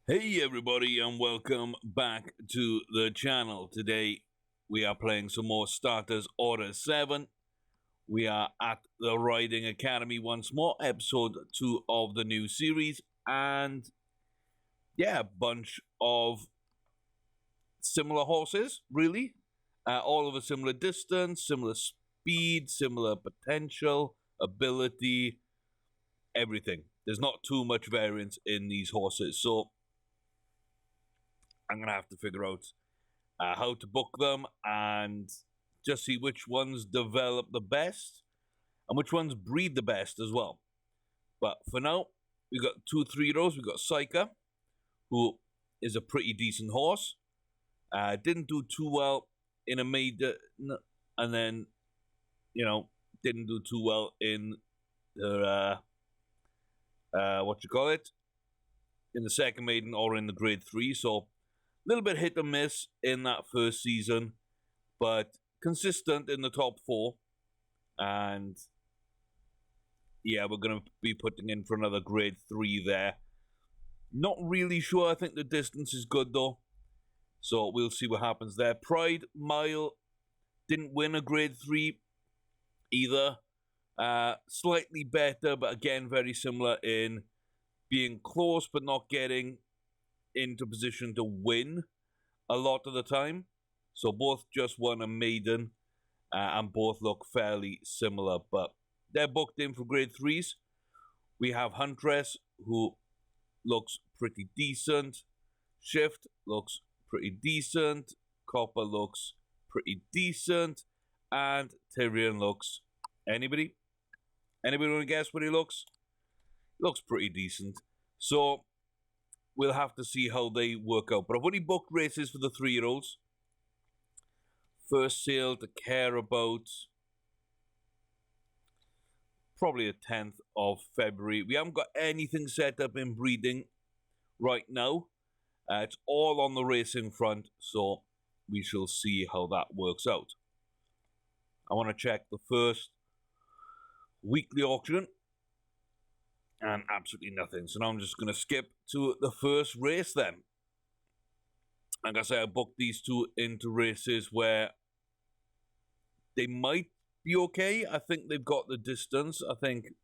Hey everybody and welcome back to the channel. Today we are playing some more Starters Order 7. We are at the Riding Academy once more, episode 2 of the new series, and yeah, a bunch of similar horses, really. All of a similar distance, similar speed, similar potential, ability, everything. There's not too much variance in these horses, so I'm going to have to figure out how to book them and just see which ones develop the best and which ones breed the best as well. But for now, we've got 2 3-year-olds. We've got Saika, who is a pretty decent horse. Didn't do too well in a maiden, and then, didn't do too well in the, in the second maiden or in the grade 3. So, a little bit hit or miss in that first season, but consistent in the top 4. And yeah, we're going to be putting in for another grade 3 there. Not really sure. I think the distance is good though. So we'll see what happens there. Pride Mile didn't win a grade 3 either. Slightly better, but again, very similar in being close but not getting into position to win a lot of the time. So both just won a maiden, and both look fairly similar, but they're booked in for grade 3s. We have Huntress, who looks pretty decent. Shift looks pretty decent. Copper looks pretty decent. And Tyrion looks... Anybody? Anybody want to guess what he looks? Looks pretty decent. So we'll have to see how they work out. But I've only booked races for the 3-year-olds. First sale to care about probably the 10th of February. We haven't got anything set up in breeding right now. It's all on the racing front, so we shall see how that works out. I want to check the first weekly auction, and absolutely nothing. So now I'm just going to skip to the first race then. Like I say, I booked these two into races where they might be okay. I think they've got the distance. I think,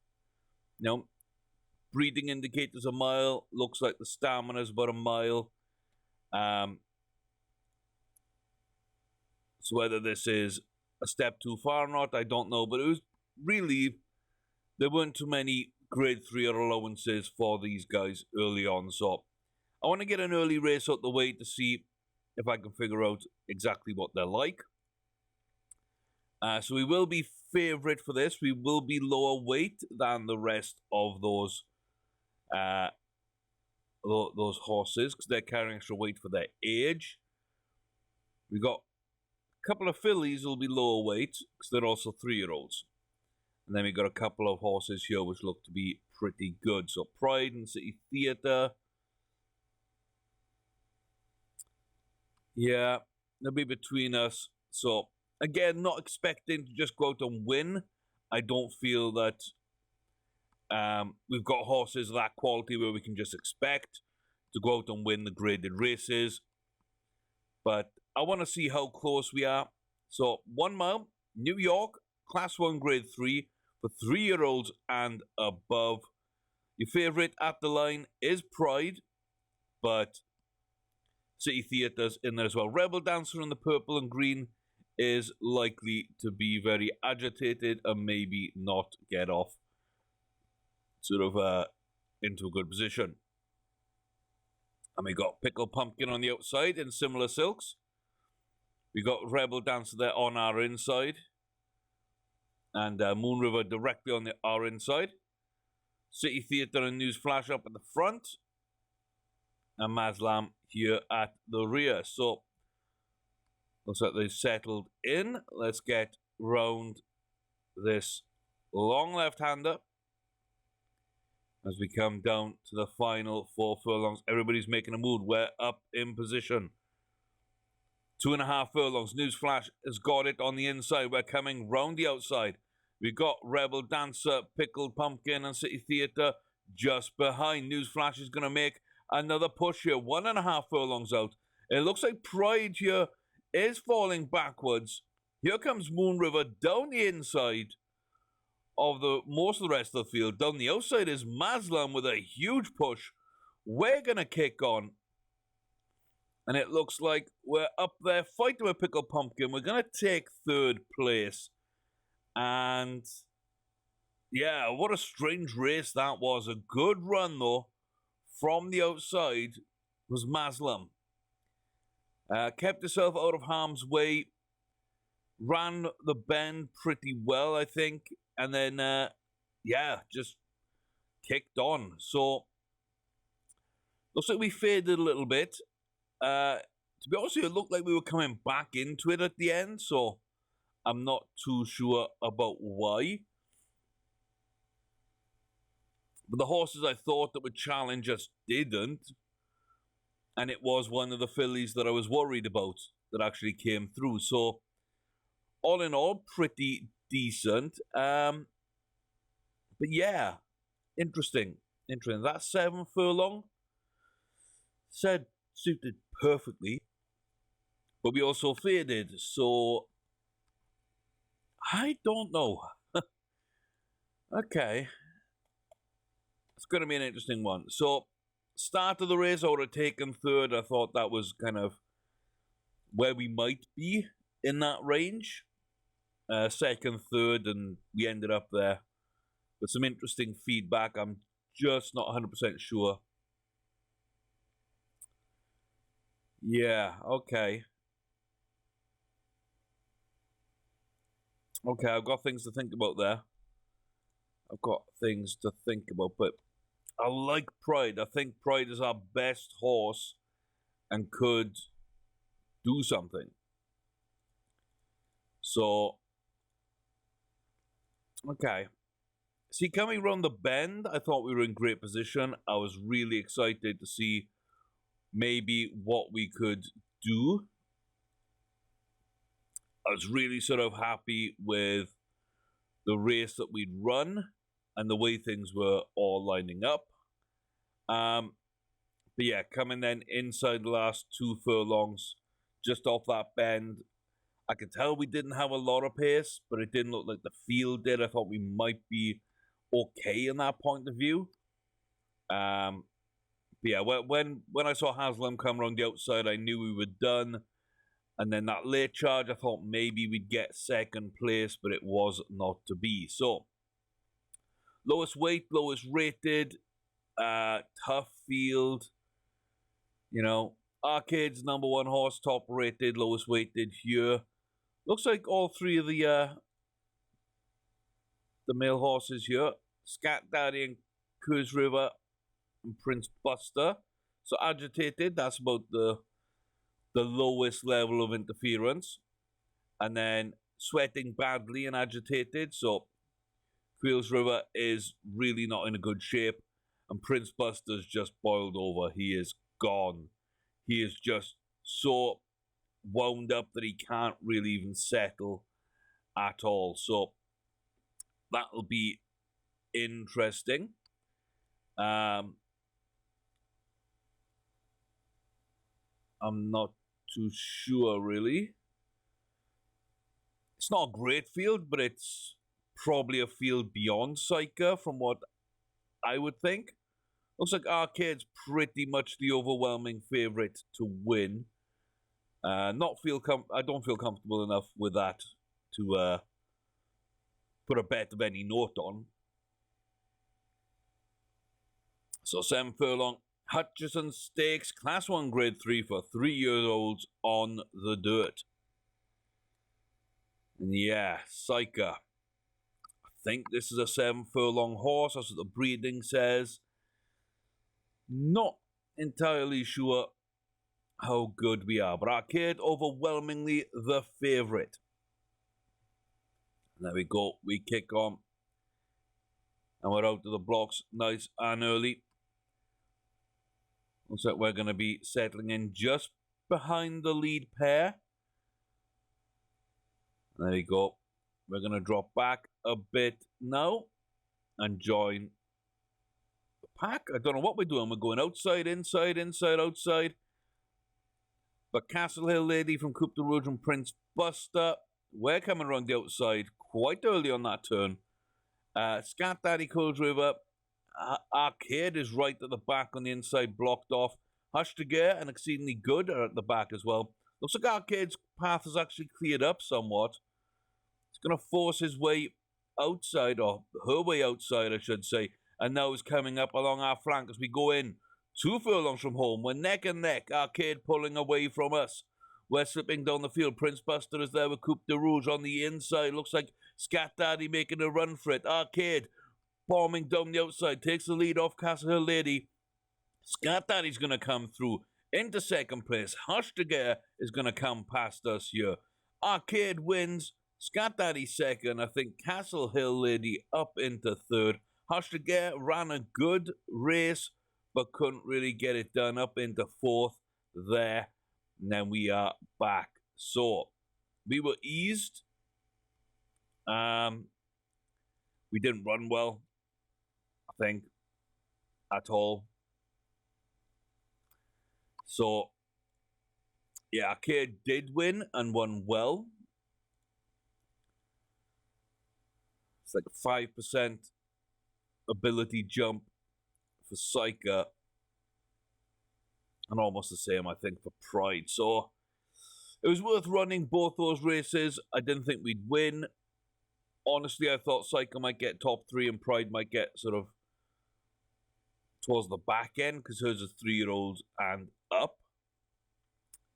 breeding indicators a mile. Looks like the stamina is about a mile. So whether this is a step too far or not, I don't know. But it was really, there weren't too many grade 3 allowances for these guys early on. So I want to get an early race out the way to see if I can figure out exactly what they're like. So we will be favourite for this. We will be lower weight than the rest of those horses because they're carrying extra weight for their age. We got a couple of fillies will be lower weight because they're also 3-year-olds. And then we got a couple of horses here which look to be pretty good. So Pride and City Theatre. Yeah, they'll be between us. So again, not expecting to just go out and win. I don't feel that we've got horses of that quality where we can just expect to go out and win the graded races. But I want to see how close we are. So 1 mile, New York, Class 1 Grade 3 for 3-year-olds and above. Your favourite at the line is Pride, but City Theatre's in there as well. Rebel Dancer in the purple and green is likely to be very agitated and maybe not get off into a good position. And we got Pickle Pumpkin on the outside in similar silks. We got Rebel Dancer there on our inside. And Moon River directly on our inside. City Theatre and News Flash up at the front. And Maslam here at the rear. So looks like they've settled in. Let's get round this long left-hander as we come down to the final 4 furlongs. Everybody's making a move. We're up in position. 2.5 furlongs. Newsflash has got it on the inside. We're coming round the outside. We've got Rebel Dancer, Pickled Pumpkin, and City Theatre just behind. Newsflash is going to make Another push here, 1.5 furlongs out. It looks like Pride here is falling backwards. Here comes Moon River down the inside of most of the rest of the field. Down the outside is Maslam with a huge push. We're going to kick on. And it looks like we're up there fighting with Pickle Pumpkin. We're going to take third place. And yeah, what a strange race that was. A good run, though, from the outside was Maslam. Kept herself out of harm's way. Ran the bend pretty well, I think. And then, yeah, just kicked on. So, looks like we faded a little bit. To be honest with you, it looked like we were coming back into it at the end. So, I'm not too sure about why. But the horses I thought that would challenge us didn't. And it was one of the fillies that I was worried about that actually came through. So, all in all, pretty decent. But yeah, interesting. That 7 furlong suited perfectly. But we also faded. So, I don't know. Okay. It's going to be an interesting one. So, start of the race, I would have taken third. I thought that was kind of where we might be in that range. Second, third, and we ended up there with some interesting feedback. I'm just not 100% sure. Yeah, okay. Okay, I've got things to think about there. But I like Pride. I think Pride is our best horse and could do something. So, okay. See, coming around the bend, I thought we were in great position. I was really excited to see maybe what we could do. I was really sort of happy with the race that we'd run and the way things were all lining up. But yeah, coming then inside the last 2 furlongs, just off that bend, I could tell we didn't have a lot of pace, but it didn't look like the field did. I thought we might be okay in that point of view. But yeah, when I saw Haslam come around the outside, I knew we were done. And then that late charge, I thought maybe we'd get second place, but it was not to be. So, lowest weight, lowest rated, tough field. You know, Arcade's #1 horse, top rated, lowest weighted here. Looks like all 3 of the male horses here, Scat Daddy and Coos River and Prince Buster. So Agitated, that's about the lowest level of interference. And then Sweating Badly and Agitated. So Quails River is really not in a good shape. And Prince Buster's just boiled over. He is gone. He is just so wound up that he can't really even settle at all. So that'll be interesting. I'm not too sure, really. It's not a great field, but it's probably a field beyond Psyker from what I would think. Looks like Arcade's pretty much the overwhelming favourite to win. I don't feel comfortable enough with that to put a bet of any note on. So 7 furlong Hutchison Stakes, Class 1 Grade 3 for 3-year-olds on the dirt. And yeah, Psyker. I think this is a 7 furlong horse, that's what the breeding says. Not entirely sure how good we are, but Arcade overwhelmingly the favourite. There we go, we kick on. And we're out to the blocks nice and early. Looks like we're going to be settling in just behind the lead pair. There we go. We're going to drop back a bit now and join pack. I don't know what we're doing. We're going outside, inside, inside, outside. But Castle Hill Lady from Coupe de Rouge and Prince Buster, we're coming around the outside quite early on that turn. Scat Daddy Cold River, Arcade is right at the back on the inside, blocked off. Hush to Gear and Exceedingly Good are at the back as well. Looks like Arcade's path is actually cleared up somewhat. He's going to force his way outside, or her way outside, I should say. And now he's coming up along our flank as we go in. 2 furlongs from home. We're neck and neck. Arcade pulling away from us. We're slipping down the field. Prince Buster is there with Coupe de Rouge on the inside. Looks like Scat Daddy making a run for it. Arcade bombing down the outside. Takes the lead off Castle Hill Lady. Scat Daddy's going to come through into second place. Hush to Gear is going to come past us here. Arcade wins. Scat Daddy second. I think Castle Hill Lady up into third. Hush to Gear ran a good race, but couldn't really get it done. Up into fourth there. And then we are back. So, we were eased. We didn't run well, I think, at all. So, yeah, Arcade did win and won well. It's like a 5% ability jump for Psyker. And almost the same, I think, for Pride. So, it was worth running both those races. I didn't think we'd win. Honestly, I thought Psyker might get top 3 and Pride might get sort of towards the back end because hers is 3-year-old and up.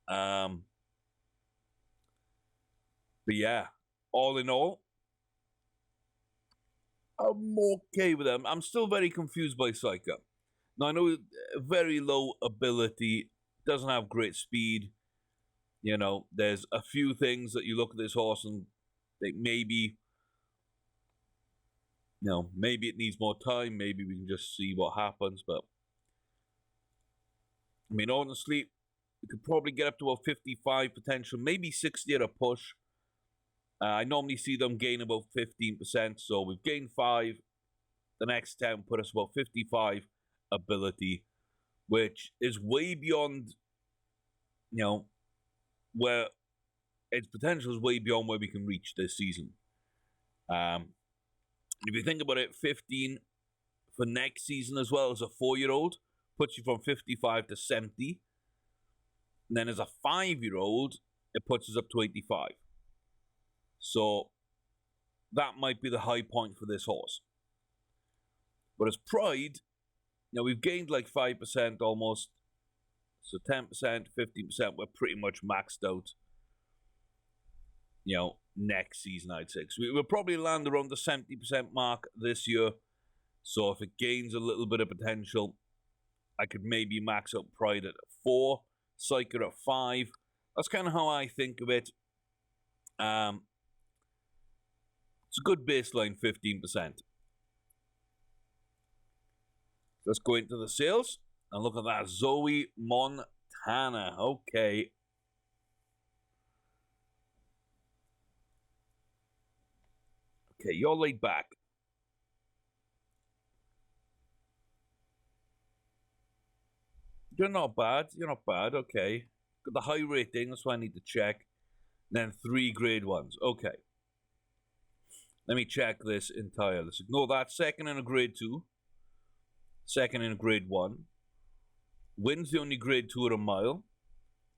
But yeah, all in all, I'm okay with them. I'm still very confused by Psyker. Now, I know very low ability, doesn't have great speed. You know, there's a few things that you look at this horse and think maybe, you know, maybe it needs more time. Maybe we can just see what happens. But, I mean, honestly, we could probably get up to a 55 potential, maybe 60 at a push. I normally see them gain about 15%. So we've gained 5. The next 10 put us about 55 ability, which is way beyond, you know, where its potential is way beyond where we can reach this season. If you think about it, 15 for next season as well as a 4-year-old puts you from 55 to 70. And then as a 5-year-old, it puts us up to 85. So that might be the high point for this horse. But as Pride, you know, we've gained like 5% almost. So 10%, 15%, we're pretty much maxed out, you know, next season, I'd say. So we'll probably land around the 70% mark this year. So if it gains a little bit of potential, I could maybe max out Pride at 4, Psyker at 5. That's kind of how I think of it. It's a good baseline, 15%. Let's go into the sales and look at that. Zoe Montana. Okay. Okay, you're laid back. You're not bad. You're not bad. Okay. Got the high rating. That's why I need to check. Then 3 grade 1s. Okay. Let me check this entire. Let's ignore that. Second in a grade 2. Second in a grade 1. Wins the only grade 2 at a mile.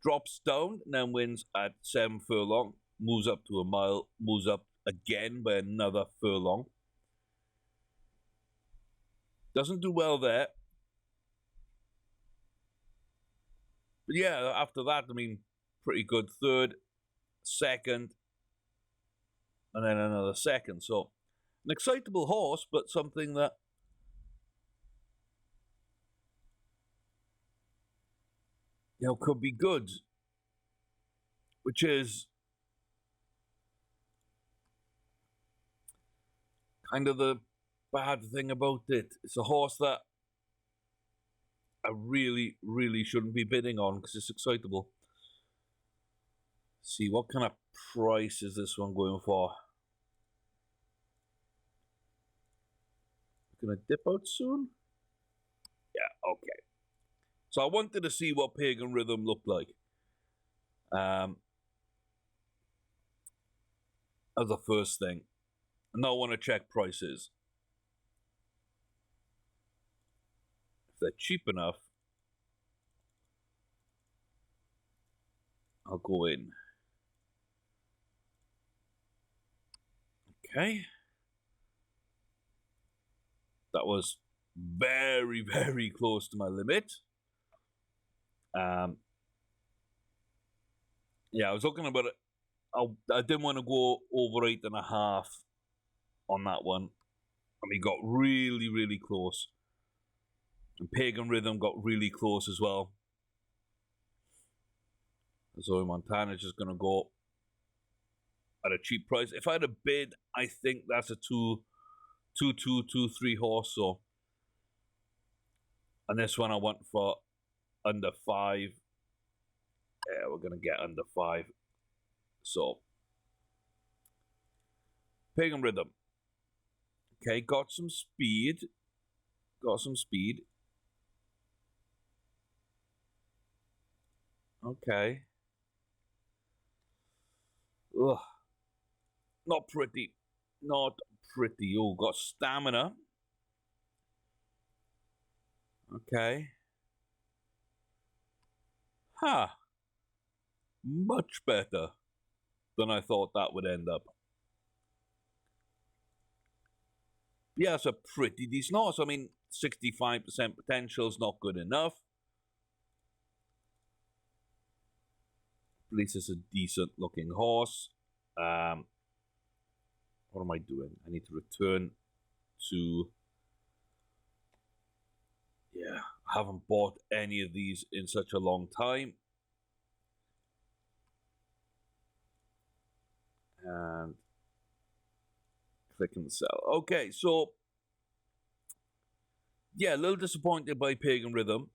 Drops down and then wins at 7 furlong. Moves up to a mile. Moves up again by another furlong. Doesn't do well there. But yeah, after that, I mean, pretty good. Third, second, and then another second. So, an excitable horse, but something that you know could be good. Which is kind of the bad thing about it. It's a horse that I really, really shouldn't be bidding on because it's excitable. Let's see, what kind of price is this one going for? Gonna dip out soon? Okay. So I wanted to see what Pagan Rhythm looked like. As the first thing. And I want to check prices. If they're cheap enough, I'll go in. Okay. That was very, very close to my limit. Yeah, I was looking about it. I didn't want to go over 8.5 on that one. And we got really, really close. And Pagan Rhythm got really close as well. So Montana's just going to go at a cheap price. If I had a bid, I think that's a 2-3 horse. So, and this one I want for under 5. Yeah, we're going to get under 5. So, Pagan Rhythm. Okay, got some speed. Okay. Ugh. Not pretty. Oh, got stamina. Okay. Ha. Much better than I thought that would end up. Yeah, it's a pretty decent horse. I mean, 65% potential is not good enough. At least it's a decent looking horse. What am I doing? I need to return to... Yeah, I haven't bought any of these in such a long time. And click and sell. Okay, so yeah, a little disappointed by Pagan Rhythm.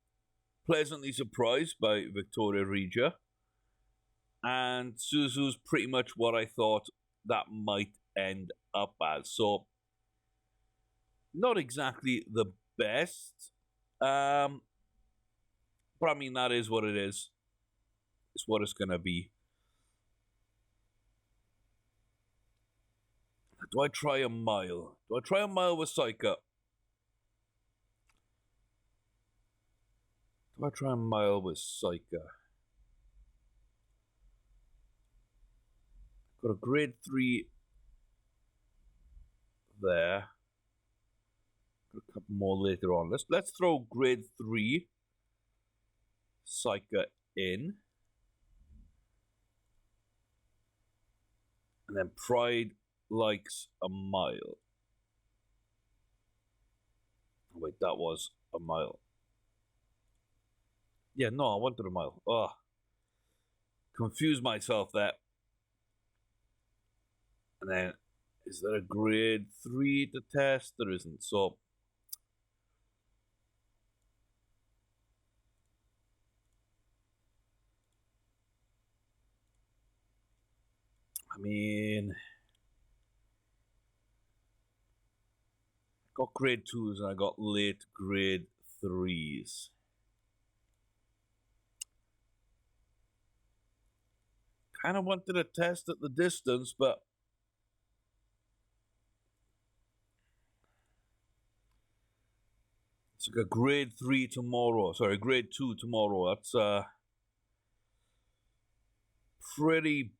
Pleasantly surprised by Victoria Regia. And Suzu's pretty much what I thought that might end up as. So, not exactly the best. But I mean, that is what it is. It's what it's going to be. Do I try a mile? Do I try a mile with Psycha? Do I try a mile with Psycha? Got a grade 3 there. Got a couple more later on. Let's throw grade 3 Psycha in. And then Pride likes a mile. Oh, wait, that was a mile. Yeah, no, I wanted a mile. Ugh. Confused myself there. And then, is there a grade 3 to test? There isn't, so... I mean... I got grade 2s and I got late grade 3s. Kind of wanted to test at the distance, but... It's like a grade 3 tomorrow. Sorry, grade 2 tomorrow. That's pretty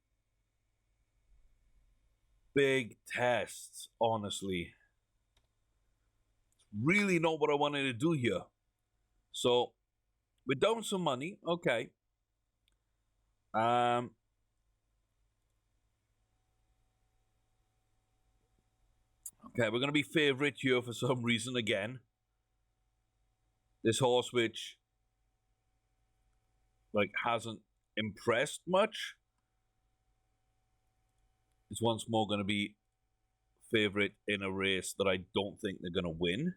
big tests, honestly. Really not what I wanted to do here. So, we're down some money. Okay. Okay, we're going to be favorite here for some reason again. This horse which, like, hasn't impressed much is once more going to be favorite in a race that I don't think they're going to win.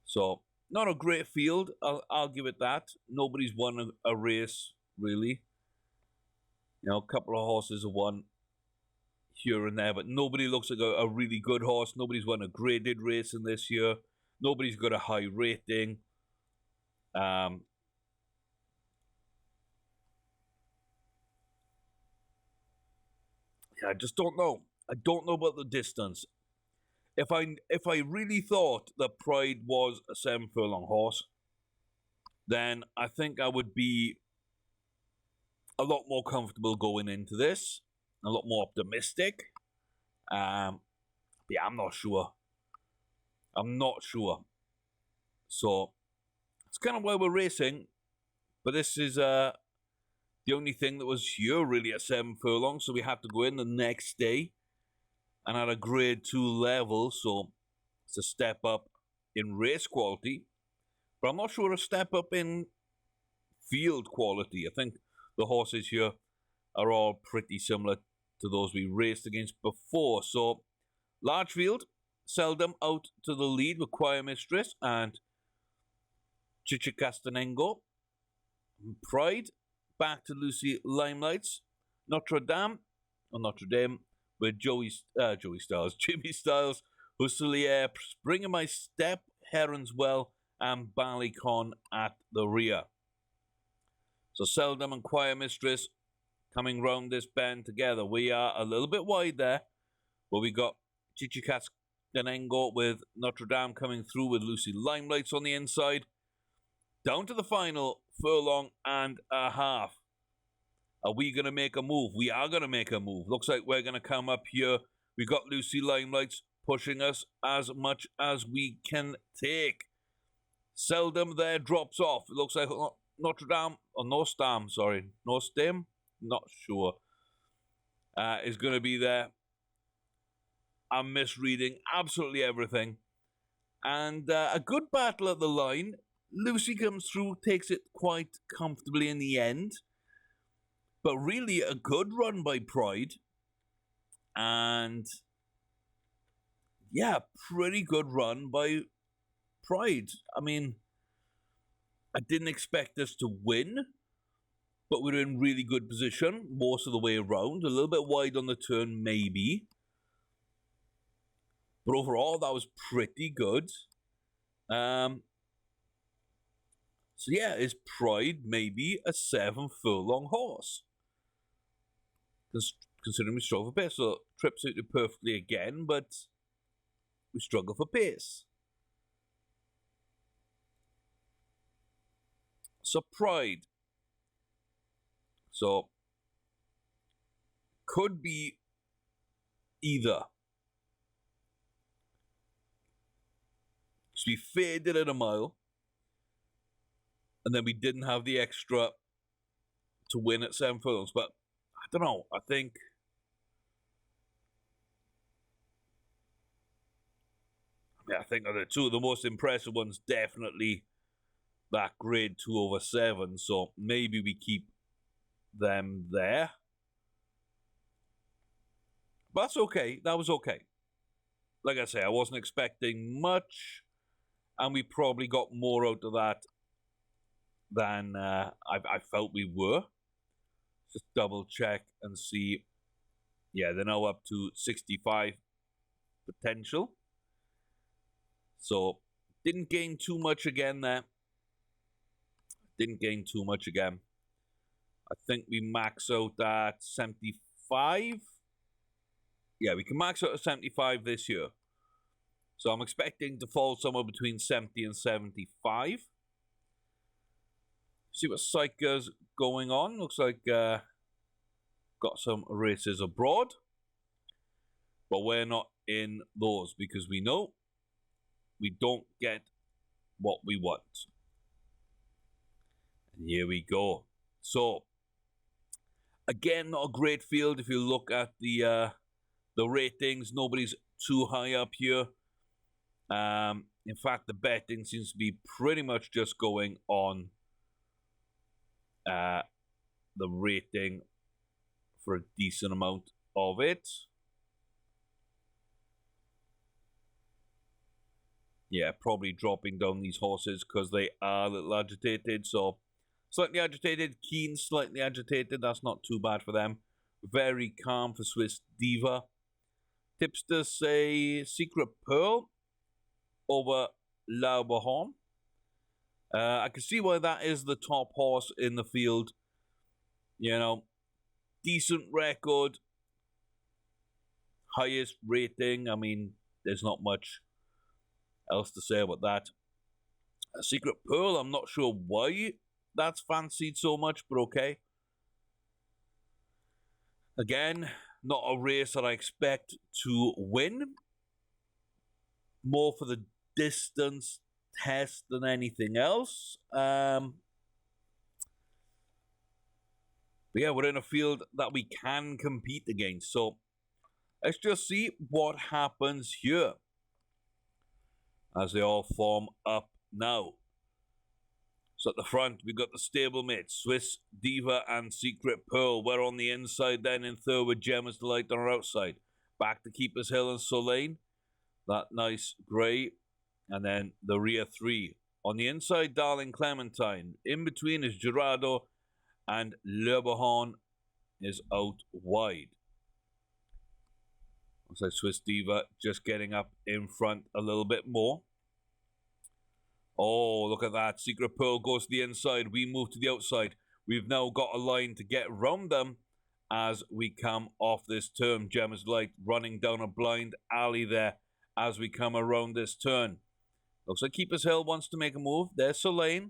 So, not a great field, I'll give it that. Nobody's won a race, really. You know, a couple of horses have won here and there, but nobody looks like a really good horse. Nobody's won a graded race in this year. Nobody's got a high rating. Yeah, I just don't know. I don't know about the distance. If I really thought that Pride was a 7 furlong horse, then I think I would be a lot more comfortable going into this, a lot more optimistic. Yeah, I'm not sure. I'm not sure. So it's kind of why we're racing, but this is the only thing that was here really at 7 furlongs, so we had to go in the next day and at a grade 2 level, so it's a step up in race quality, but I'm not sure a step up in field quality. I think the horses here are all pretty similar to those we raced against before. So large field, Seldom out to the lead with Choir Mistress and Chichicastanengo. Pride back to Lucy Limelights. Notre Dame with Jimmy Styles, Husilier, Springer My Step, Heronswell, and Ballycon at the rear. So Seldom and Choir Mistress coming round this bend together. We are a little bit wide there, but we got Chichicastanengo with Notre Dame coming through with Lucy Limelights on the inside. Down to the final furlong and a half. Are we going to make a move? We are going to make a move. Looks like we're going to come up here. We got Lucy Limelights pushing us as much as we can take. Seldom there drops off. It looks like Notre Dame, or Nostam, sorry. Nostam? Not sure. Is going to be there. I'm misreading absolutely everything. And a good battle at the line. Lucy comes through, takes it quite comfortably in the end. But really a good run by Pride. And yeah, pretty good run by Pride. I mean, I didn't expect us to win, but we were in really good position most of the way around. A little bit wide on the turn, maybe. But overall, that was pretty good. So yeah, is Pride maybe a 7 furlong horse? Considering we struggle for pace, so Trip suited perfectly again, but we struggle for pace. So Pride. So could be either. So we faded at a mile, and then we didn't have the extra to win at 7 furlongs, but I don't know. I think the two of the most impressive ones definitely that grade 2/7. So maybe we keep them there. But that's okay. That was okay. Like I say, I wasn't expecting much, and we probably got more out of that than I felt we were. Just double check and see. Yeah, they're now up to 65 potential. So didn't gain too much again there. Didn't gain too much again. I think we max out at 75. Yeah, we can max out at 75 this year. So I'm expecting to fall somewhere between 70 and 75. See what Psycher's going on. Looks like got some races abroad. But we're not in those because we know we don't get what we want. And here we go. So, again, not a great field. If you look at the ratings, nobody's too high up here. In fact, the betting seems to be pretty much just going on the rating for a decent amount of it. Yeah, probably dropping down these horses because they are a little agitated. So, slightly agitated, keen, slightly agitated. That's not too bad for them. Very calm for Swiss Diva. Tipsters say Secret Pearl over Lauberhorn. I can see why that is the top horse in the field. You know, decent record, highest rating. I mean, there's not much else to say about that. Secret Pearl, I'm not sure why that's fancied so much, but okay. Again, not a race that I expect to win. More for the distance test than anything else. But yeah, we're in a field that we can compete against. So let's just see what happens here as they all form up now. So at the front, we've got the stablemates, Swiss Diva and Secret Pearl. We're on the inside then in third with Gemma's Delight on our outside. Back to Keeper's Hill and Solane. That nice grey. And then the rear three. On the inside, Darling Clementine. In between is Gerardo and Lauberhorn is out wide. Looks like Swiss Diva just getting up in front a little bit more. Oh, look at that. Secret Pearl goes to the inside. We move to the outside. We've now got a line to get round them as we come off this turn. Gemma's Light running down a blind alley there as we come around this turn. Looks like Keeper's Hill wants to make a move. There's Solane.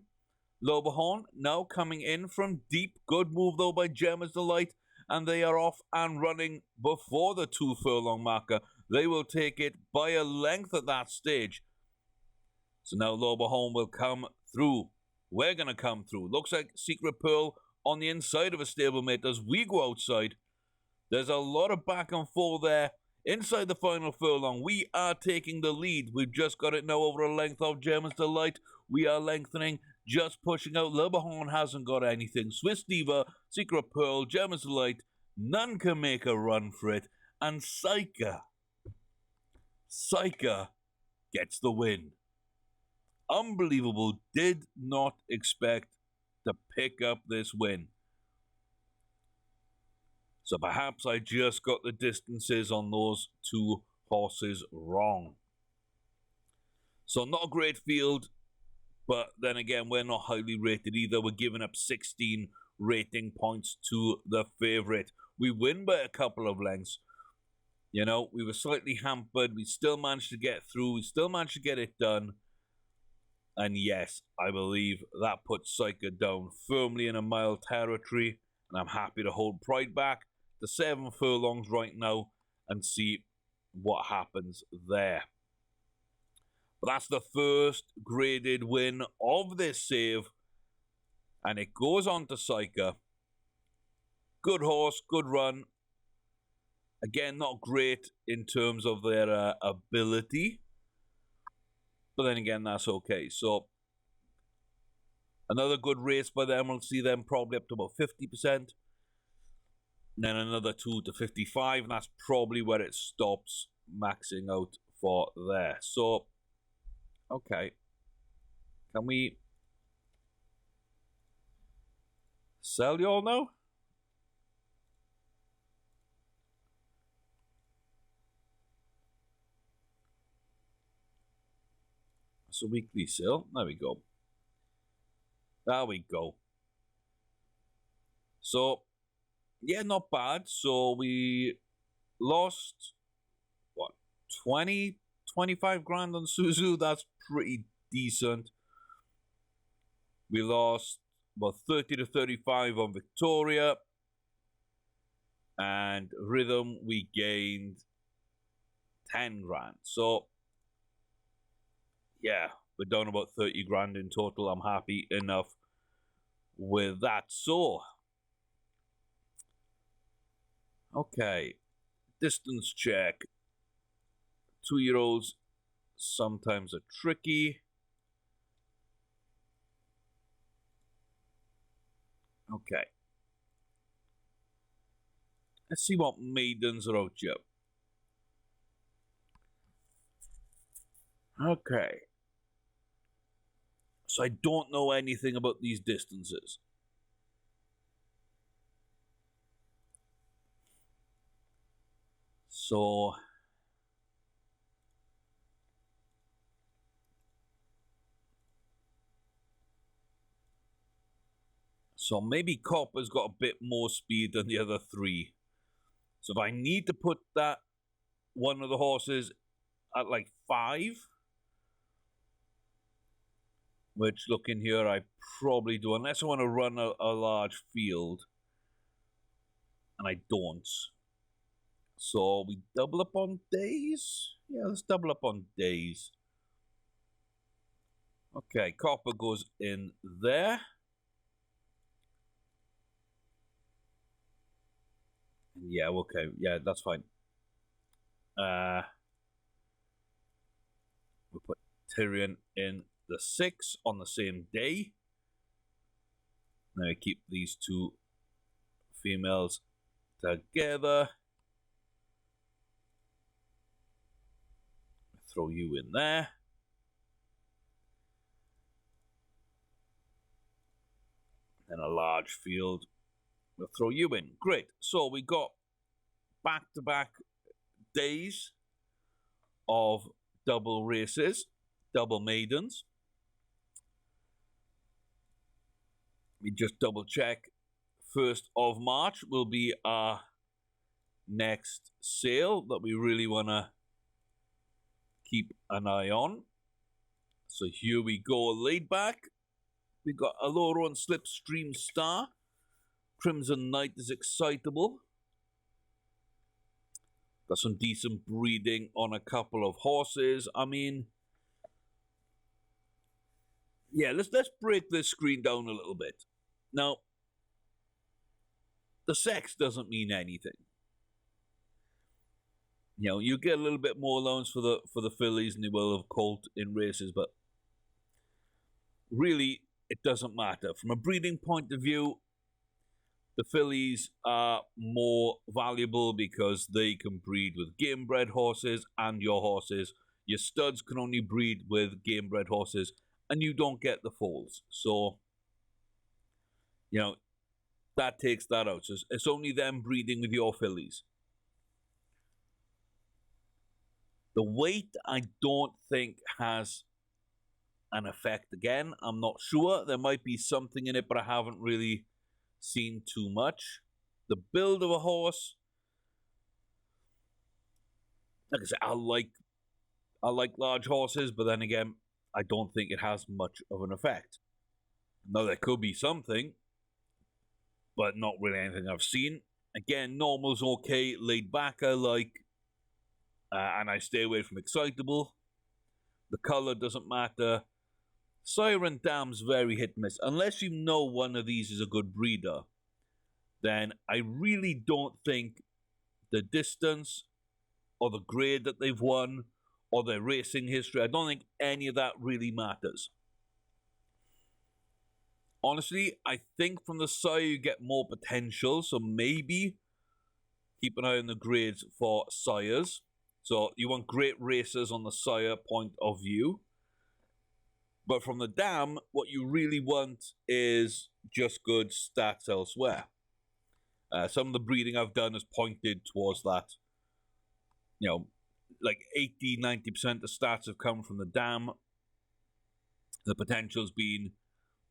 Lauberhorn now coming in from deep. Good move, though, by Gemma's Delight. And they are off and running before the 2 furlong marker. They will take it by a length at that stage. So now Lauberhorn will come through. We're going to come through. Looks like Secret Pearl on the inside of a stablemate as we go outside. There's a lot of back and forth there. Inside the final furlong, we are taking the lead. We've just got it now over a length of Gemma's Delight. We are lengthening, just pushing out. Lauberhorn hasn't got anything. Swiss Diva, Secret Pearl, Gemma's Delight. None can make a run for it. And Psycha gets the win. Unbelievable. Did not expect to pick up this win. So perhaps I just got the distances on those 2 horses wrong. So not a great field, but then again, we're not highly rated either. We're giving up 16 rating points to the favourite. We win by a couple of lengths. You know, we were slightly hampered. We still managed to get through. We still managed to get it done. And yes, I believe that puts Psycha down firmly in a mile territory. And I'm happy to hold Pride back to 7 furlongs right now and see what happens there. But that's the first graded win of this save. And it goes on to Psycha. Good horse, good run. Again, not great in terms of their ability. But then again, that's okay. So, another good race by them. We'll see them probably up to about 50%. And then another 2 to 55. And that's probably where it stops, maxing out for there. So, okay. Can we sell y'all now? It's a weekly sale. There we go. There we go. So, yeah, not bad. So we lost, what, 20, 25 grand on Suzu. That's pretty decent. We lost about 30 to 35 on Victoria. And Rhythm, we gained 10 grand. So, yeah, we're down about 30 grand in total. I'm happy enough with that. So, okay, distance check. 2-year-olds sometimes are tricky. Okay. Let's see what maidens are out here. Okay. So I don't know anything about these distances. So So maybe Copper's got a bit more speed than the other three. So if I need to put that one of the horses at like 5, which looking here I probably do, unless I want to run a large field, and I don't. So we double up on days? Yeah, let's double up on days. Okay, Copper goes in there. Yeah, okay, yeah, that's fine. We put Tyrion in the 6 on the same day. Now we keep these 2 females together. Throw you in there. Then a large field. We'll throw you in. Great. So we got back-to-back days of double races, double maidens. We just double check. 1st of March will be our next sale that we really want to keep an eye on. So here we go, laid back. We got Allura and Slipstream Star. Crimson Knight is excitable. Got some decent breeding on a couple of horses. I mean, yeah, let's break this screen down a little bit. Now, the sex doesn't mean anything. You know, you get a little bit more allowance for the fillies than you will of colt in races, but really, it doesn't matter. From a breeding point of view, the fillies are more valuable because they can breed with game-bred horses and your horses. Your studs can only breed with game-bred horses, and you don't get the foals. So, you know, that takes that out. So it's only them breeding with your fillies. The weight, I don't think, has an effect again. I'm not sure. There might be something in it, but I haven't really seen too much. The build of a horse, like I said, I like large horses, but then again, I don't think it has much of an effect. Now, there could be something, but not really anything I've seen. Again, normal's okay. Laid back, I like. And I stay away from excitable. The color doesn't matter. Siren Dam's very hit and miss. Unless you know one of these is a good breeder, then I really don't think the distance or the grade that they've won or their racing history, I don't think any of that really matters. Honestly, I think from the sire you get more potential, so maybe keep an eye on the grades for sires. So you want great racers on the sire point of view. But from the dam, what you really want is just good stats elsewhere. Some of the breeding I've done has pointed towards that. You know, like 80-90% of stats have come from the dam. The potential's been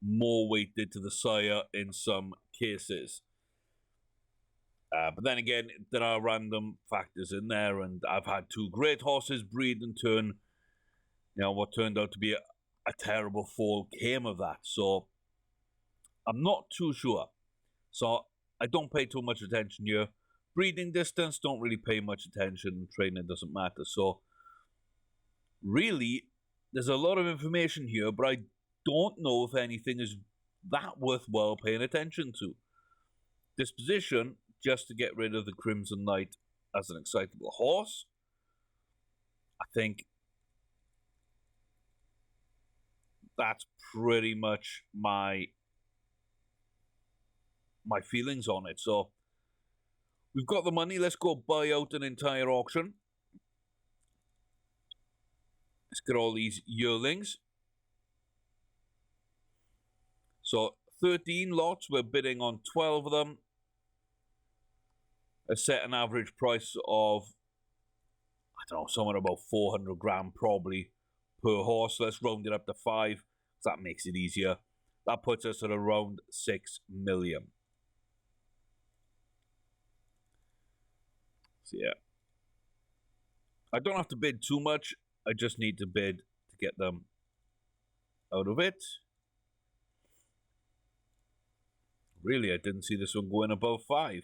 more weighted to the sire in some cases. But then again, there are random factors in there, and I've had 2 great horses breed and turn, you know, what turned out to be a terrible foal came of that. So I'm not too sure. So I don't pay too much attention here. Breeding distance, don't really pay much attention. Training doesn't matter. So really, there's a lot of information here, but I don't know if anything is that worthwhile paying attention to. Disposition, just to get rid of the Crimson Knight as an excitable horse. I think that's pretty much my feelings on it. So we've got the money. Let's go buy out an entire auction. Let's get all these yearlings. So 13 lots. We're bidding on 12 of them. I set an average price of, I don't know, somewhere about 400 grand probably per horse. So let's round it up to 5. So that makes it easier. That puts us at around 6 million. So yeah, I don't have to bid too much. I just need to bid to get them out of it. Really, I didn't see this one going above 5.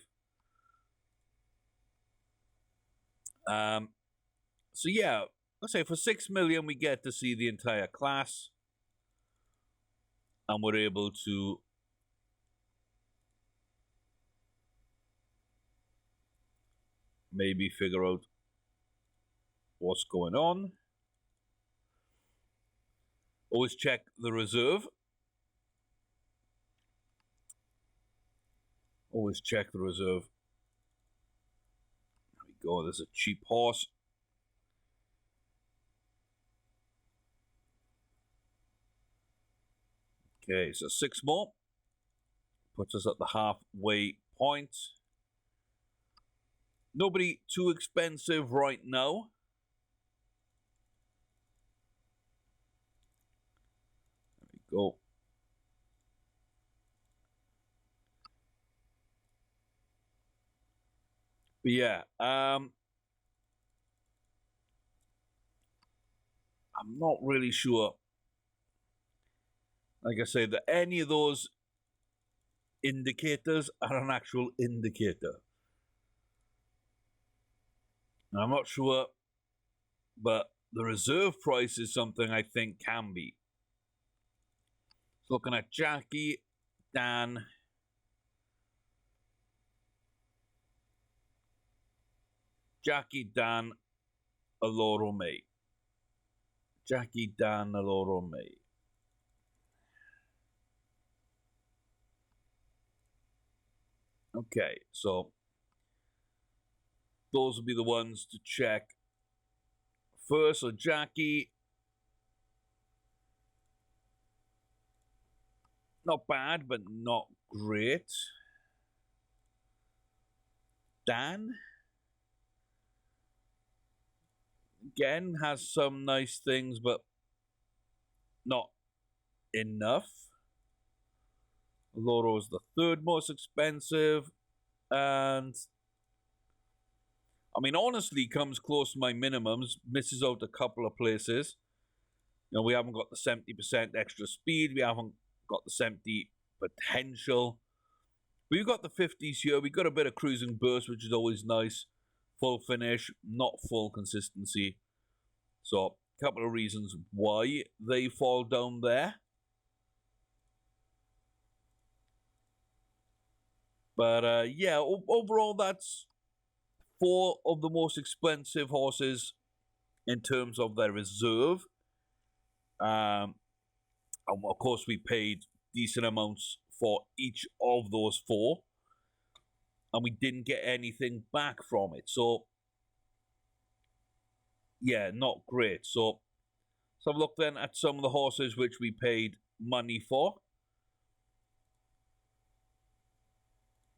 So yeah, let's say for 6 million we get to see the entire class, and we're able to maybe figure out what's going on. Always check the reserve. Always check the reserve. There we go. There's a cheap horse. Okay, so 6 more. Puts us at the halfway point. Nobody too expensive right now. There we go. But yeah, I'm not really sure, like I say, that any of those indicators are an actual indicator. And I'm not sure, but the reserve price is something I think can be. So looking at Jackie, Dan, Aloro May. Jackie, Dan, Aloro May. Okay, so those will be the ones to check first. So Jackie, not bad, but not great. Dan, again, has some nice things, but not enough. Loro is the 3rd most expensive, and I mean, honestly, comes close to my minimums, misses out a couple of places. You know, we haven't got the 70% extra speed, we haven't got the 70 potential. We've got the 50s here, we've got a bit of cruising burst, which is always nice. Full finish, not full consistency. So, a couple of reasons why they fall down there. But yeah, overall, that's 4 of the most expensive horses in terms of their reserve. And of course, we paid decent amounts for each of those 4. And we didn't get anything back from it. So, yeah, not great. So, let's have a look then at some of the horses which we paid money for.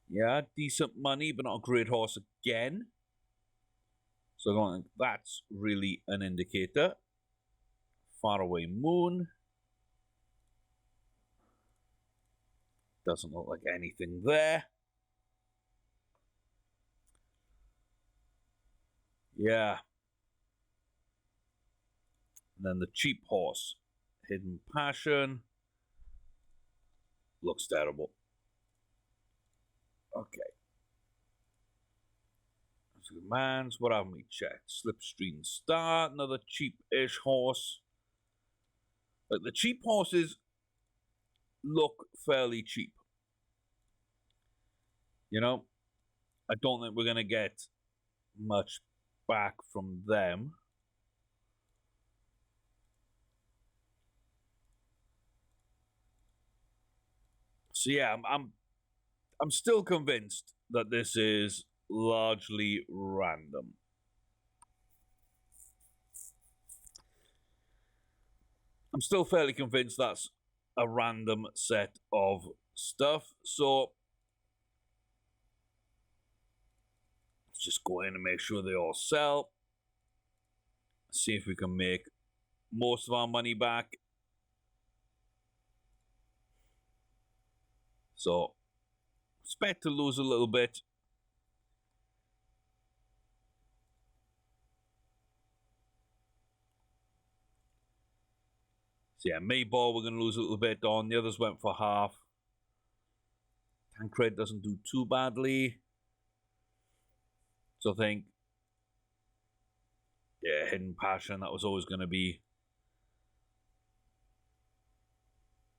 Yeah, decent money, but not a great horse again. So I don't think that's really an indicator. Faraway Moon. Doesn't look like anything there. Yeah. And then the cheap horse. Hidden Passion. Looks terrible. Okay. Mans, what haven't we checked? Slipstream Star, another cheap-ish horse. Like, the cheap horses look fairly cheap. You know, I don't think we're going to get much back from them. So yeah, I'm still convinced that this is largely random. I'm still fairly convinced that's a random set of stuff. So let's just go in and make sure they all sell. See if we can make most of our money back. So, expect to lose a little bit. So yeah, Mayball we're going to lose a little bit on. The others went for half. Tancred doesn't do too badly. So I think, yeah, Hidden Passion, that was always going to be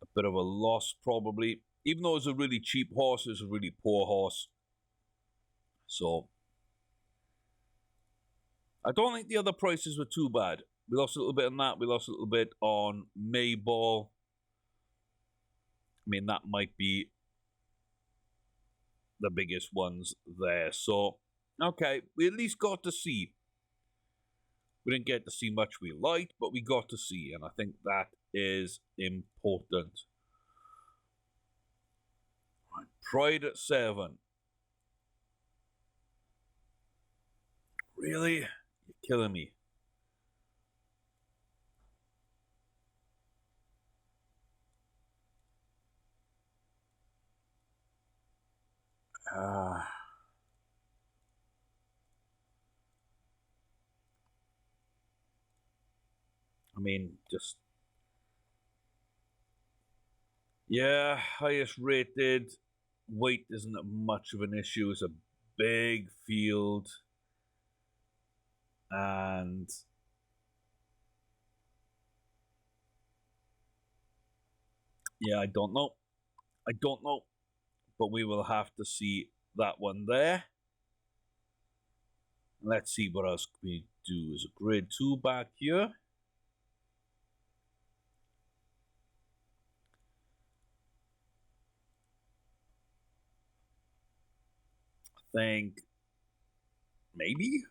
a bit of a loss probably. Even though it was a really cheap horse, it was a really poor horse. So I don't think the other prices were too bad. We lost a little bit on that. We lost a little bit on Mayball. I mean, that might be the biggest ones there. So, okay, we at least got to see. We didn't get to see much we liked, but we got to see, and I think that is important. Right, Pride at 7. Really? You're killing me. I mean, just... Yeah, highest rated. Weight isn't much of an issue. It's a big field. And... yeah, I don't know. But we will have to see that one there. Let's see what else we do. Is a grade 2 back here. I think maybe.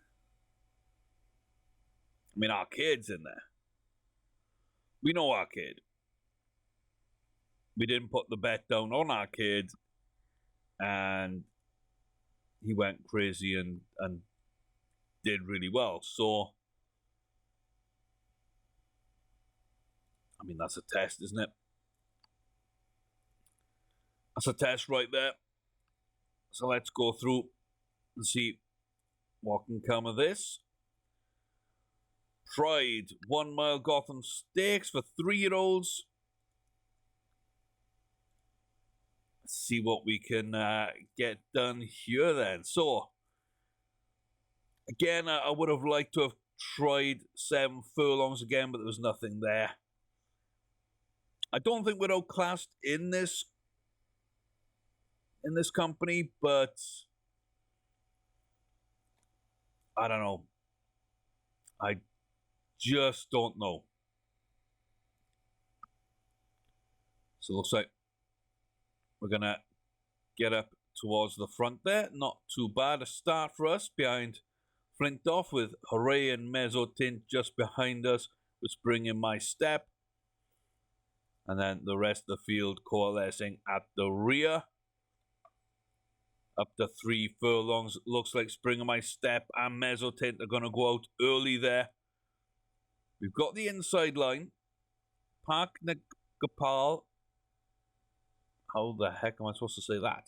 I mean, our kid's in there. We know our kid. We didn't put the bet down on our kid, and he went crazy and did really well. So, I mean, that's a test, isn't it? That's a test right there. So let's go through and see what can come of this. Pride, 1 Mile Gotham Stakes for 3-year-olds. Let's see what we can get done here then. So, again, I would have liked to have tried 7 furlongs again, but there was nothing there. I don't think we're outclassed in this company, but I don't know. I just don't know. So it looks like we're going to get up towards the front there. Not too bad a start for us behind Flintoff, with Hooray and Mezzotint just behind us, with Spring in My Step. And then the rest of the field coalescing at the rear. Up to 3 furlongs. Looks like Spring in My Step and Mezzotint are going to go out early there. We've got the inside line. Park Nagapal. How the heck am I supposed to say that?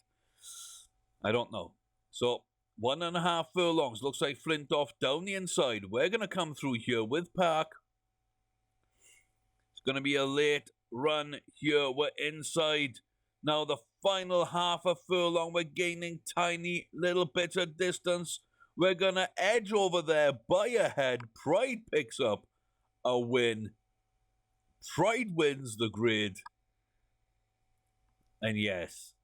I don't know. So, 1.5 furlongs. Looks like Flintoff down the inside. We're going to come through here with Park. It's going to be a late run here. We're inside. Now the final half a furlong. We're gaining tiny little bits of distance. We're going to edge over there by a head. Pride picks up a win. Pride wins the grid. And yes,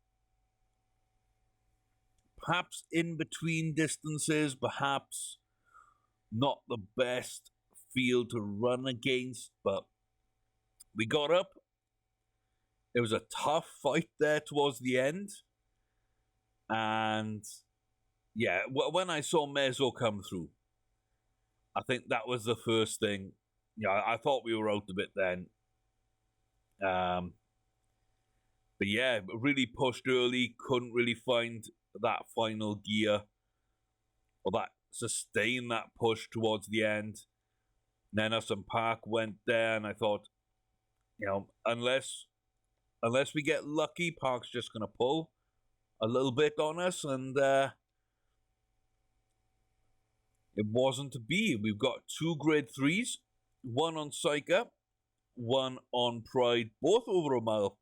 perhaps in between distances, perhaps not the best field to run against, but we got up. It was a tough fight there towards the end. And yeah, when I saw Mezzo come through, I think that was the first thing. Yeah, I thought we were out a bit then. But yeah, really pushed early, couldn't really find that final gear or that sustain that push towards the end. Nennis and Park went there, and I thought, you know, unless unless we get lucky, Park's just going to pull a little bit on us, and it wasn't to be. We've got 2 grade 3s, one on Psyker, one on Pride, both over a mile.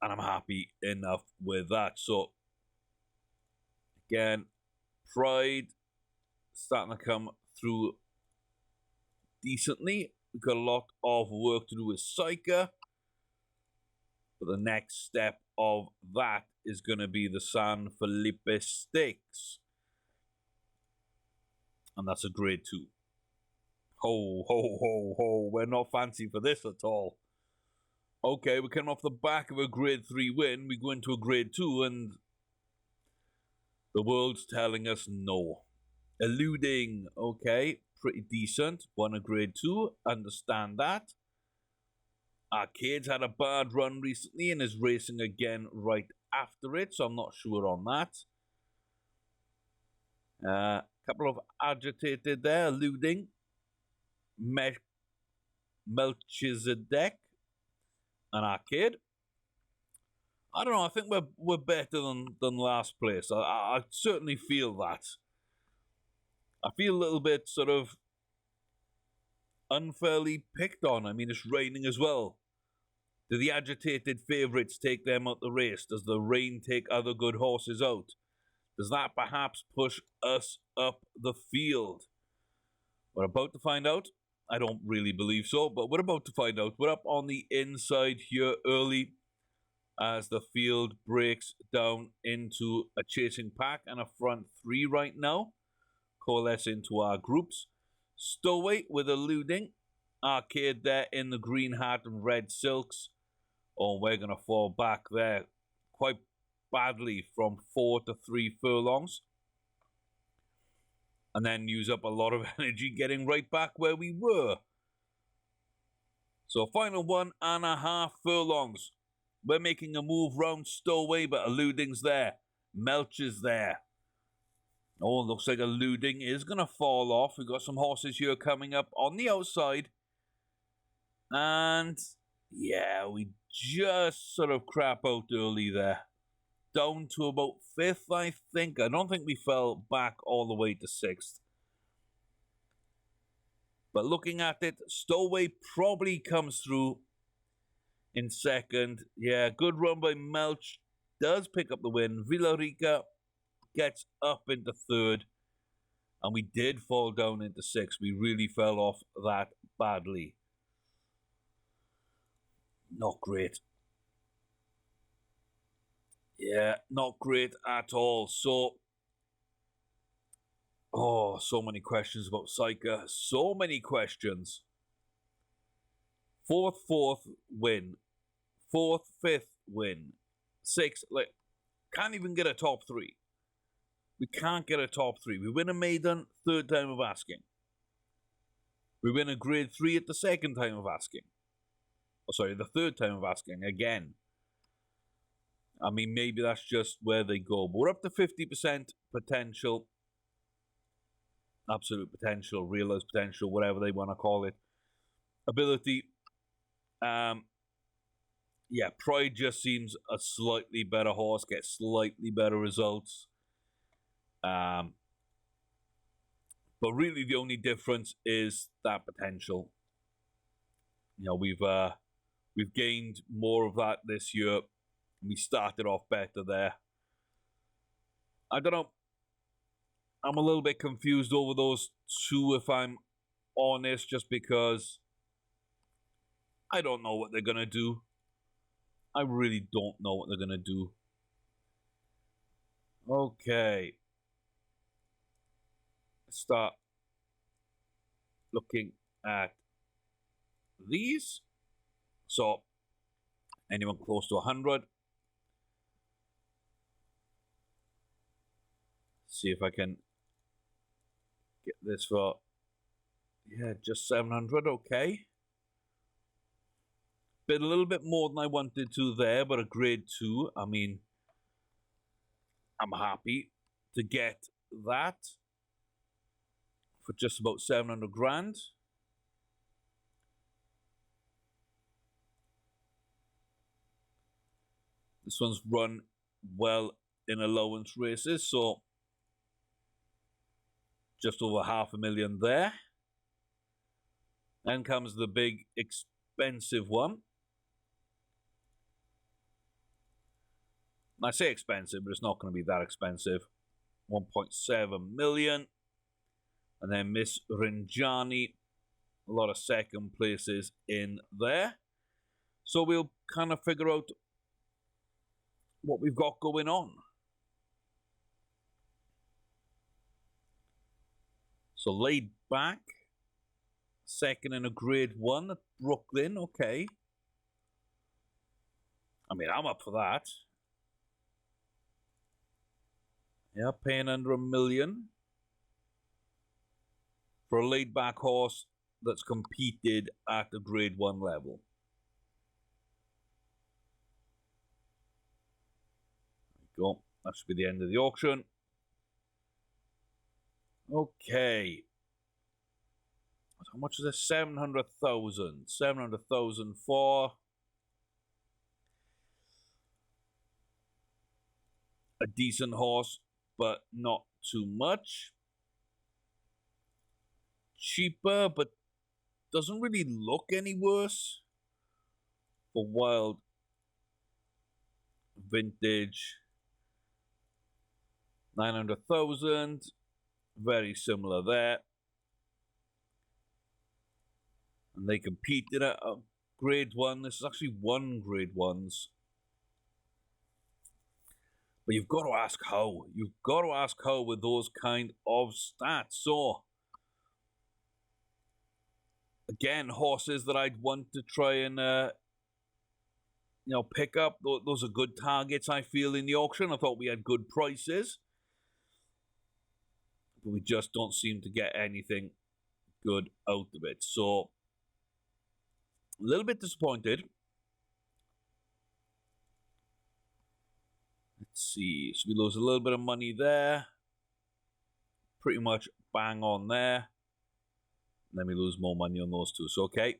And I'm happy enough with that. So, again, Pride starting to come through decently. We've got a lot of work to do with Psyker. But the next step of that is going to be the San Felipe Stakes. And that's a grade 2. Ho, ho, ho, ho. We're not fancy for this at all. Okay, we're coming off the back of a grade 3 win. We go into a grade 2 and the world's telling us no. Eluding, okay, pretty decent. Won a grade 2, understand that. Arcade's had a bad run recently and is racing again right after it, so I'm not sure on that. Couple of agitated there, Eluding. Melchizedek and Arcade. I don't know, I think we're better than last place. I certainly feel that. I feel a little bit sort of unfairly picked on. I mean, it's raining as well. Do the agitated favourites take them out the race? Does the rain take other good horses out? Does that perhaps push us up the field? We're about to find out. I don't really believe so, but we're about to find out. We're up on the inside here early as the field breaks down into a chasing pack and a front 3 right now. Coalesce into our groups. Stowaway with Eluding. Arcade there in the green hat and red silks. Oh, we're going to fall back there quite badly from 4 to 3 furlongs. And then use up a lot of energy getting right back where we were. So final 1.5 furlongs. We're making a move round Stowaway, but Eluding's there. Melch is there. Oh, looks like Eluding is going to fall off. We've got some horses here coming up on the outside. And yeah, we just sort of crap out early there. Down to about 5th, I think. I don't think we fell back all the way to 6th. But looking at it, Stowaway probably comes through in 2nd. Yeah, good run by Melch. Does pick up the win. Villarica gets up into 3rd. And we did fall down into 6th. We really fell off that badly. Not great. Yeah, not great at all. So, so many questions about Psyker. So many questions. 4th win. 4th, 5th win. 6th, can't even get a top 3. We can't get a top 3. We win a maiden, 3rd time of asking. We win a grade 3 at the 2nd time of asking. Oh, sorry, the 3rd time of asking again. I mean, maybe that's just where they go. But we're up to 50% potential. Absolute potential, realized potential, whatever they want to call it. Ability. Yeah, Pride just seems a slightly better horse, gets slightly better results. But really the only difference is that potential. You know, we've gained more of that this year. We started off better there. I don't know. I'm a little bit confused over those 2, if I'm honest, just because I don't know what they're going to do. I really don't know what they're going to do. Okay. Let's start looking at these. So, anyone close to 100. See if I can get this for, yeah, just 700, okay. Been a little bit more than I wanted to there, but a grade 2, I mean, I'm happy to get that for just about 700 grand. This one's run well in allowance races, so just over 500,000 there. Then comes the big expensive one. I say expensive, but it's not going to be that expensive. 1.7 million. And then Miss Rinjani, a lot of second places in there. So we'll kind of figure out what we've got going on. So Laid Back, second in a grade 1 at Brooklyn, okay. I mean, I'm up for that. Yeah, paying under $1 million for a laid back horse that's competed at the grade 1 level. There we go. That should be the end of the auction. Okay. How much is this? 700,000. 700,000 for a decent horse, but not too much. Cheaper, but doesn't really look any worse. For Wild Vintage, 900,000. Very similar there. And they competed at a grade 1. This is actually 1 grade 1s. But you've got to ask how. You've got to ask how with those kind of stats. So, again, horses that I'd want to try and, pick up. Those are good targets, I feel, in the auction. I thought we had good prices. But we just don't seem to get anything good out of it. So, a little bit disappointed. Let's see. So we lose a little bit of money there. Pretty much bang on there. And then we lose more money on those two. So, okay.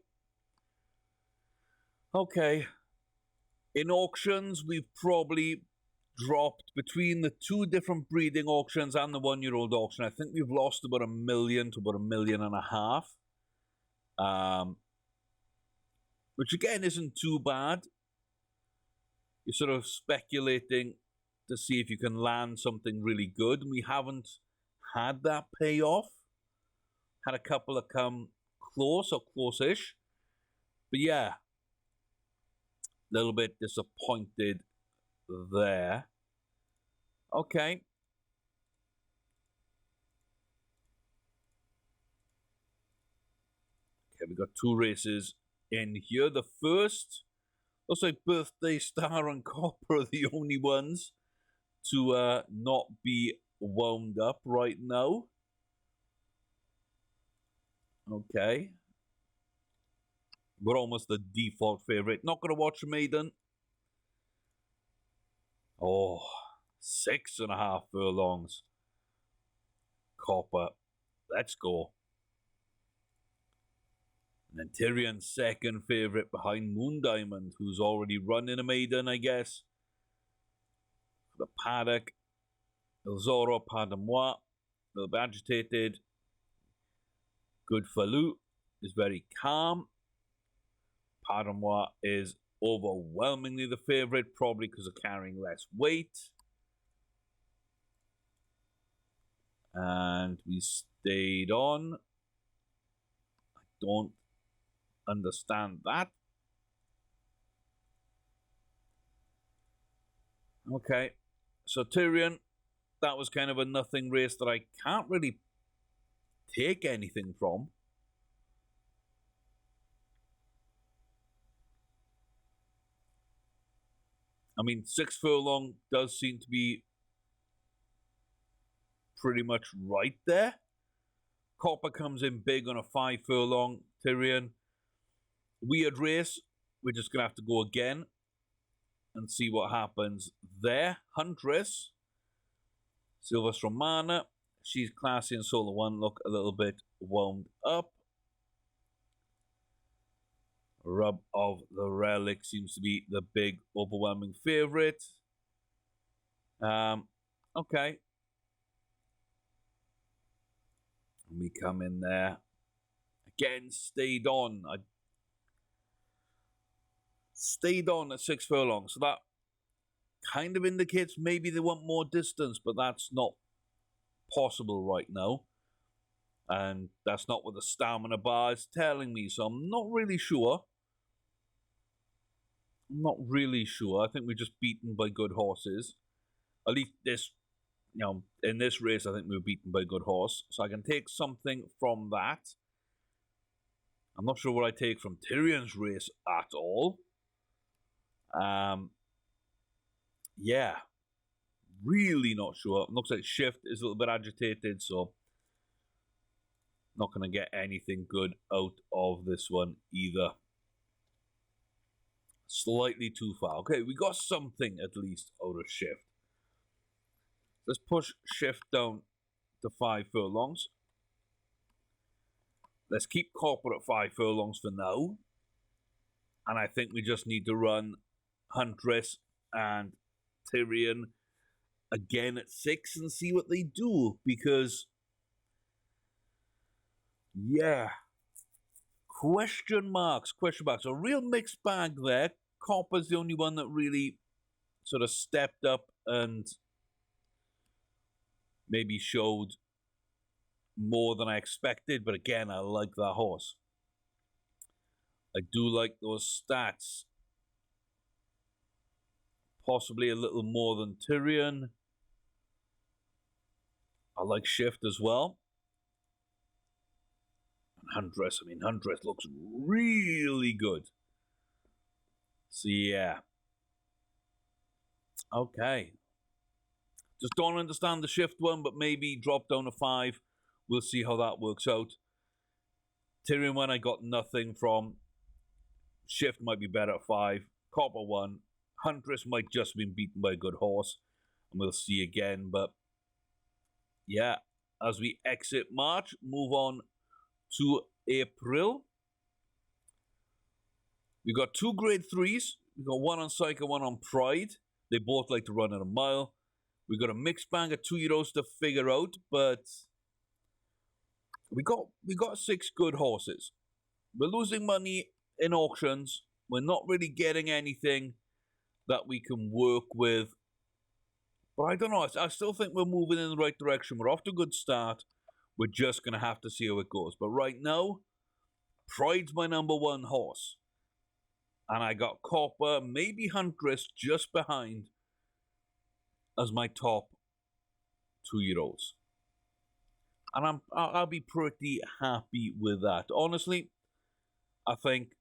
Okay. In auctions, we've probably dropped between the 2 different breeding auctions and the 1-year-old auction. I think we've lost about $1 million to about $1.5 million. Which again isn't too bad. You're sort of speculating to see if you can land something really good. And we haven't had that payoff. Had a couple that come close or close-ish. But yeah, a little bit disappointed there. Okay. Okay, we got 2 races in here. The first, looks like Birthday Star and Copper are the only ones to not be wound up right now. Okay. We're almost the default favorite. Not going to watch Maiden. Oh, 6.5 furlongs. Copper. Let's go. And then Tyrion's second favourite behind Moon Diamond, who's already run in a maiden, I guess. The Paddock. El Zorro, Pardon Moi. A little bit agitated. Good Falou is very calm. Pardon Moi is overwhelmingly the favourite, probably because of carrying less weight. And we stayed on. I don't understand that. Okay, so Tyrion, that was kind of a nothing race that I can't really take anything from. I mean, 6 furlong does seem to be pretty much right there. Copper comes in big on a 5 furlong. Tyrion, weird race. We're just going to have to go again and see what happens there. Huntress, Silvers Romana. She's classy in Solo 1. Look a little bit wound up. Rub of the Relic seems to be the big, overwhelming favorite. Okay. And we come in there. Again, stayed on. I stayed on at 6 furlongs. So that kind of indicates maybe they want more distance, but that's not possible right now. And that's not what the stamina bar is telling me. So I'm not really sure. I think we're just beaten by good horses. At least this, in this race, I think we were beaten by a good horse. So I can take something from that. I'm not sure what I take from Tyrion's race at all. Yeah. Really not sure. Looks like Shift is a little bit agitated, so not going to get anything good out of this one either. Slightly too far. Okay, we got something at least out of Shift. Let's push Shift down to 5 furlongs. Let's keep Copper at 5 furlongs for now. And I think we just need to run Huntress and Tyrion again at 6 and see what they do. Because, yeah, question marks. A real mixed bag there. Copper's the only one that really sort of stepped up and maybe showed more than I expected. But again, I like that horse. I do like those stats. Possibly a little more than Tyrion. I like Shift as well. And Huntress, Huntress looks really good. So yeah. Okay. Just don't understand the Shift one, but maybe drop down to 5. We'll see how that works out. Tyrion one I got nothing from. Shift might be better at 5. Copper 1. Huntress might just have been beaten by a good horse. And we'll see again. But yeah, as we exit March, move on to April. We've got 2 grade 3s. We've got one on Psycho, one on Pride. They both like to run at a mile. We've got a mixed bag of 2-year-olds to figure out, but we got 6 good horses. We're losing money in auctions. We're not really getting anything that we can work with. But I don't know. I still think we're moving in the right direction. We're off to a good start. We're just going to have to see how it goes. But right now, Pride's my number 1 horse. And I got Copper, maybe Huntress just behind as my top 2-year-olds. And I'll be pretty happy with that. Honestly, I think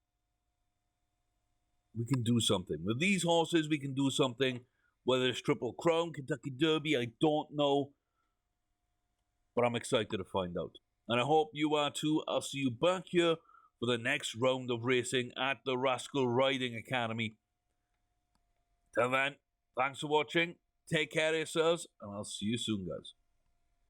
we can do something. With these horses, we can do something. Whether it's Triple Crown, Kentucky Derby, I don't know. But I'm excited to find out. And I hope you are too. I'll see you back here for the next round of racing at the Rascal Riding Academy. Till then, thanks for watching. Take care of yourselves, and I'll see you soon, guys.